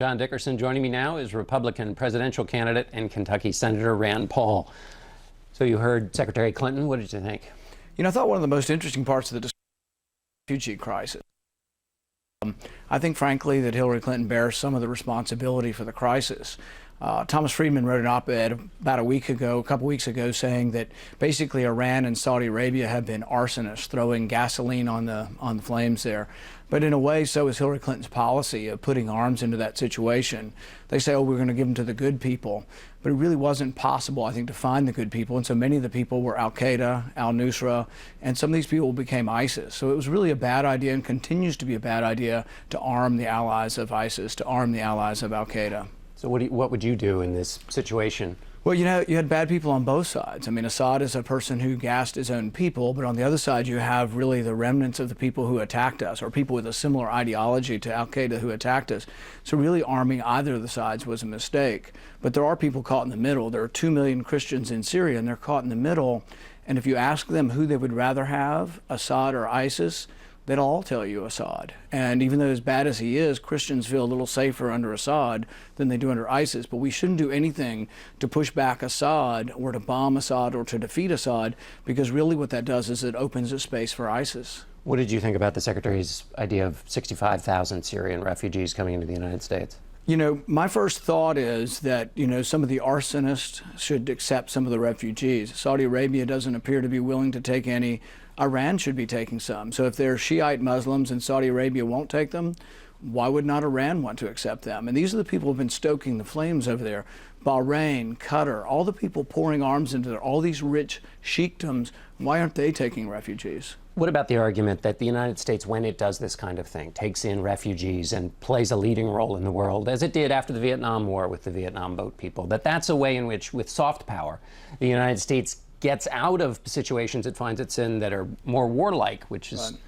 John Dickerson. Joining me now is Republican presidential candidate and Kentucky Senator Rand Paul. So you heard Secretary Clinton. What did you think? You know, I thought one of the most interesting parts of the refugee crisis. I think, frankly, that Hillary Clinton bears some of the responsibility for the crisis. Thomas Friedman wrote an op-ed about a couple weeks ago, saying that basically Iran and Saudi Arabia have been arsonists, throwing gasoline on the flames there. But in a way, so is Hillary Clinton's policy of putting arms into that situation. They say, oh, we're going to give them to the good people. But it really wasn't possible, I think, to find the good people. And so many of the people were al-Qaeda, al-Nusra, and some of these people became ISIS. So it was really a bad idea, and continues to be a bad idea, to arm the allies of ISIS, to arm the allies of al-Qaeda. So what would you do in this situation? Well, you know, you had bad people on both sides. I mean, Assad is a person who gassed his own people, but on the other side, you have really the remnants of the people who attacked us, or people with a similar ideology to al-Qaeda who attacked us. So really arming either of the sides was a mistake. But there are people caught in the middle. There are 2 million Christians in Syria, and they're caught in the middle. And if you ask them who they would rather have, Assad or ISIS, they'd all tell you Assad. And even though as bad as he is, Christians feel a little safer under Assad than they do under ISIS. But we shouldn't do anything to push back Assad or to bomb Assad or to defeat Assad, because really what that does is it opens a space for ISIS. What did you think about the Secretary's idea of 65,000 Syrian refugees coming into the United States? You know, my first thought is that, you know, some of the arsonists should accept some of the refugees. Saudi Arabia doesn't appear to be willing to take any. Iran should be taking some. So if they're Shiite Muslims and Saudi Arabia won't take them, why would not Iran want to accept them? And these are the people who have been stoking the flames over there. Bahrain, Qatar, all the people pouring arms into there, all these rich sheikdoms, why aren't they taking refugees? What about the argument that the United States, when it does this kind of thing, takes in refugees and plays a leading role in the world, as it did after the Vietnam War with the Vietnam boat people, that's a way in which, with soft power, the United States gets out of situations it finds it's in that are more warlike, which is... Right.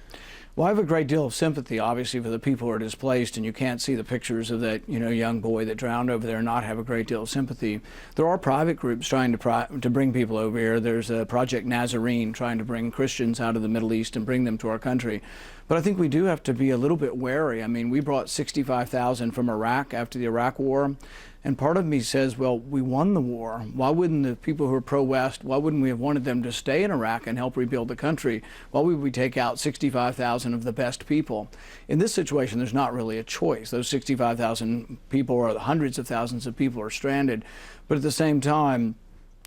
Well, I have a great deal of sympathy, obviously, for the people who are displaced, and you can't see the pictures of that, you know, young boy that drowned over there and not have a great deal of sympathy. There are private groups trying to bring people over here. There's a Project Nazarene trying to bring Christians out of the Middle East and bring them to our country. But I think we do have to be a little bit wary. I mean, we brought 65,000 from Iraq after the Iraq War. And part of me says, well, we won the war. Why wouldn't the people who are pro-West, why wouldn't we have wanted them to stay in Iraq and help rebuild the country? Why would we take out 65,000 of the best people? In this situation, there's not really a choice. Those 65,000 people, or the hundreds of thousands of people, are stranded. But at the same time,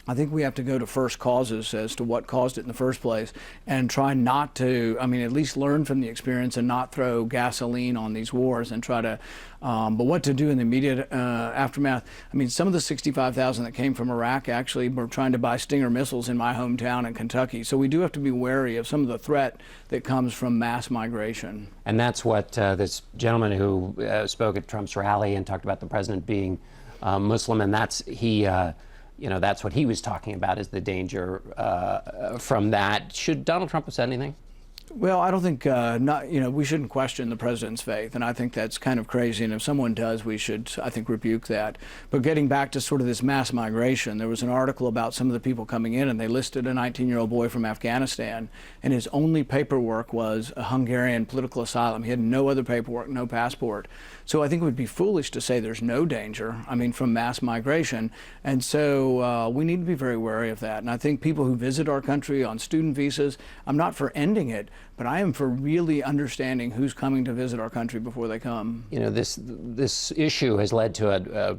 I think we have to go to first causes as to what caused it in the first place, and try not to, I mean, at least learn from the experience and not throw gasoline on these wars and try to, but what to do in the immediate aftermath. I mean, some of the 65,000 that came from Iraq actually were trying to buy Stinger missiles in my hometown in Kentucky. So we do have to be wary of some of the threat that comes from mass migration. And that's what this gentleman who spoke at Trump's rally and talked about the president being Muslim, and you know, that's what he was talking about, is the danger from that. Should Donald Trump have said anything? Well, I don't think, you know, we shouldn't question the president's faith, and I think that's kind of crazy, and if someone does, we should, I think, rebuke that. But getting back to sort of this mass migration, there was an article about some of the people coming in, and they listed a 19-year-old boy from Afghanistan, and his only paperwork was a Hungarian political asylum. He had no other paperwork, no passport. So I think it would be foolish to say there's no danger, I mean, from mass migration, and so we need to be very wary of that. And I think people who visit our country on student visas, I'm not for ending it, but I am for really understanding who's coming to visit our country before they come. You know, this issue has led to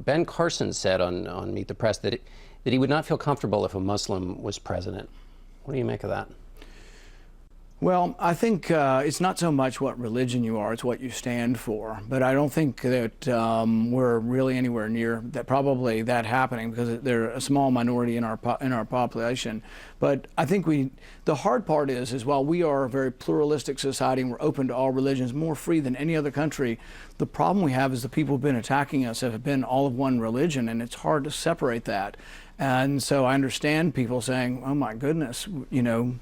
Ben Carson said on Meet the Press that he would not feel comfortable if a Muslim was president. What do you make of that? Well, I think it's not so much what religion you are, it's what you stand for. But I don't think that we're really anywhere near that, probably that happening, because they're a small minority in our population. But I think the hard part is while we are a very pluralistic society and we're open to all religions, more free than any other country, the problem we have is the people who've been attacking us have been all of one religion, and it's hard to separate that. And so I understand people saying, oh my goodness, you know,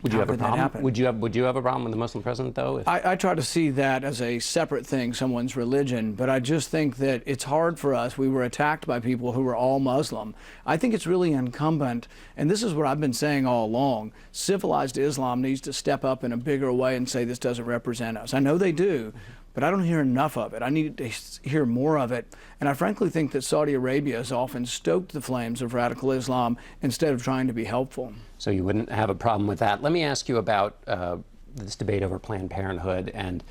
would you have a problem? Would you have a problem with the Muslim president, though? I try to see that as a separate thing, someone's religion, but I just think that it's hard for us. We were attacked by people who were all Muslim. I think it's really incumbent, and this is what I've been saying all along, civilized Islam needs to step up in a bigger way and say this doesn't represent us. I know they do, but I don't hear enough of it. I need to hear more of it. And I frankly think that Saudi Arabia has often stoked the flames of radical Islam instead of trying to be helpful. So you wouldn't have a problem with that. Let me ask you about this debate over Planned Parenthood. And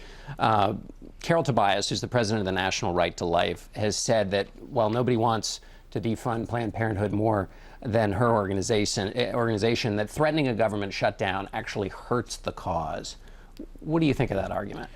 Carol Tobias, who's the president of the National Right to Life, has said that while nobody wants to defund Planned Parenthood more than her organization, that threatening a government shutdown actually hurts the cause. What do you think of that argument?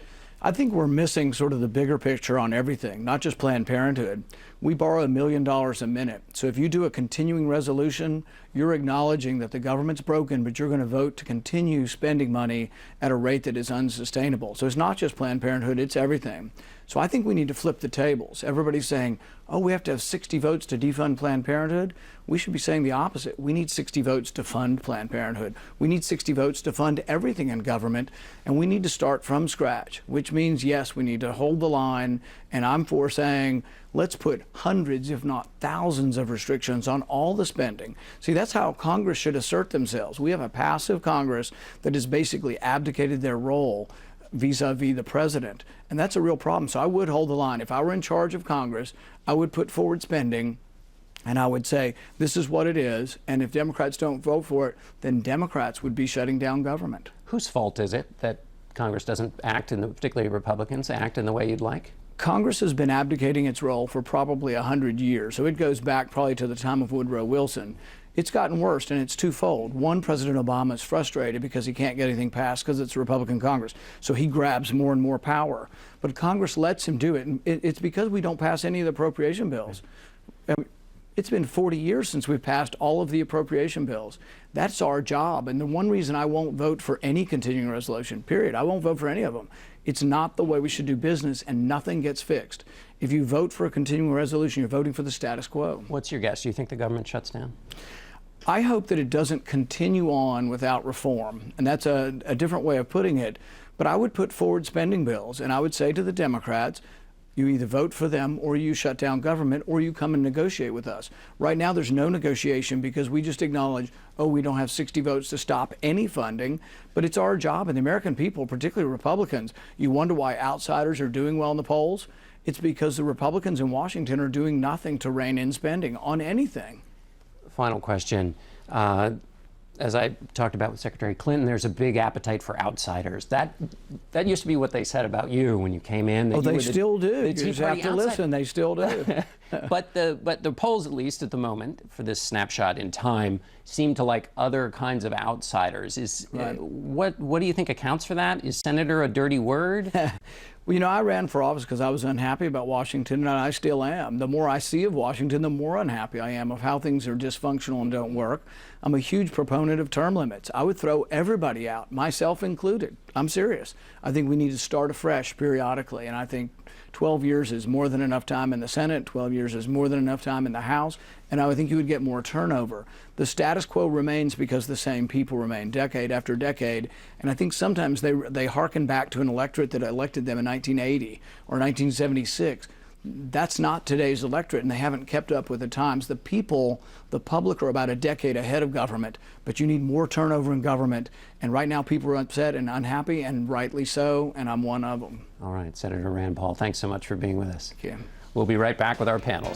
I think we're missing sort of the bigger picture on everything, not just Planned Parenthood. We borrow $1 million a minute. So if you do a continuing resolution, you're acknowledging that the government's broken, but you're going to vote to continue spending money at a rate that is unsustainable. So it's not just Planned Parenthood, it's everything. So I think we need to flip the tables. Everybody's saying, oh, we have to have 60 votes to defund Planned Parenthood. We should be saying the opposite. We need 60 votes to fund Planned Parenthood. We need 60 votes to fund everything in government, and we need to start from scratch, which means, yes, we need to hold the line, and I'm for saying, let's put hundreds, if not thousands, of restrictions on all the spending. See, that's how Congress should assert themselves. We have a passive Congress that has basically abdicated their role vis-a-vis the president, and that's a real problem. So I would hold the line. If I were in charge of Congress, I would put forward spending, and I would say, this is what it is, and if Democrats don't vote for it, then Democrats would be shutting down government. Whose fault is it that Congress doesn't act, particularly Republicans, act in the way you'd like? Congress has been abdicating its role for probably 100 years, so it goes back probably to the time of Woodrow Wilson. It's gotten worse, and it's twofold. One, President Obama is frustrated because he can't get anything passed because it's a Republican Congress, so he grabs more and more power. But Congress lets him do it, and it's because we don't pass any of the appropriation bills. It's been 40 years since we've passed all of the appropriation bills. That's our job, and the one reason I won't vote for any continuing resolution, period, I won't vote for any of them. It's not the way we should do business, and nothing gets fixed. If you vote for a continuing resolution, you're voting for the status quo. What's your guess? Do you think the government shuts down? I hope that it doesn't continue on without reform, and that's a different way of putting it. But I would put forward spending bills, and I would say to the Democrats, you either vote for them or you shut down government or you come and negotiate with us. Right now there's no negotiation because we just acknowledge, oh, we don't have 60 votes to stop any funding, but it's our job, and the American people, particularly Republicans, you wonder why outsiders are doing well in the polls? It's because the Republicans in Washington are doing nothing to rein in spending on anything. Final question. As I talked about with Secretary Clinton, there's a big appetite for outsiders. That used to be what they said about you when you came in. Oh, they still do. You just have to listen. They still do. But the polls, at least at the moment, for this snapshot in time, seem to like other kinds of outsiders. Right. What do you think accounts for that? Is senator a dirty word? Well, you know, I ran for office because I was unhappy about Washington, and I still am. The more I see of Washington, the more unhappy I am of how things are dysfunctional and don't work. I'm a huge proponent of term limits. I would throw everybody out, myself included. I'm serious. I think we need to start afresh periodically, and I think 12 years is more than enough time in the Senate, 12 years is more than enough time in the House, and I would think you would get more turnover. The status quo remains because the same people remain decade after decade, and I think sometimes they hearken back to an electorate that elected them in 1980 or 1976. That's not today's electorate, and they haven't kept up with the times. The people, the public, are about a decade ahead of government, but you need more turnover in government, and right now people are upset and unhappy, and rightly so, and I'm one of them. All right, Senator Rand Paul, thanks so much for being with us. Thank you. We'll be right back with our panel.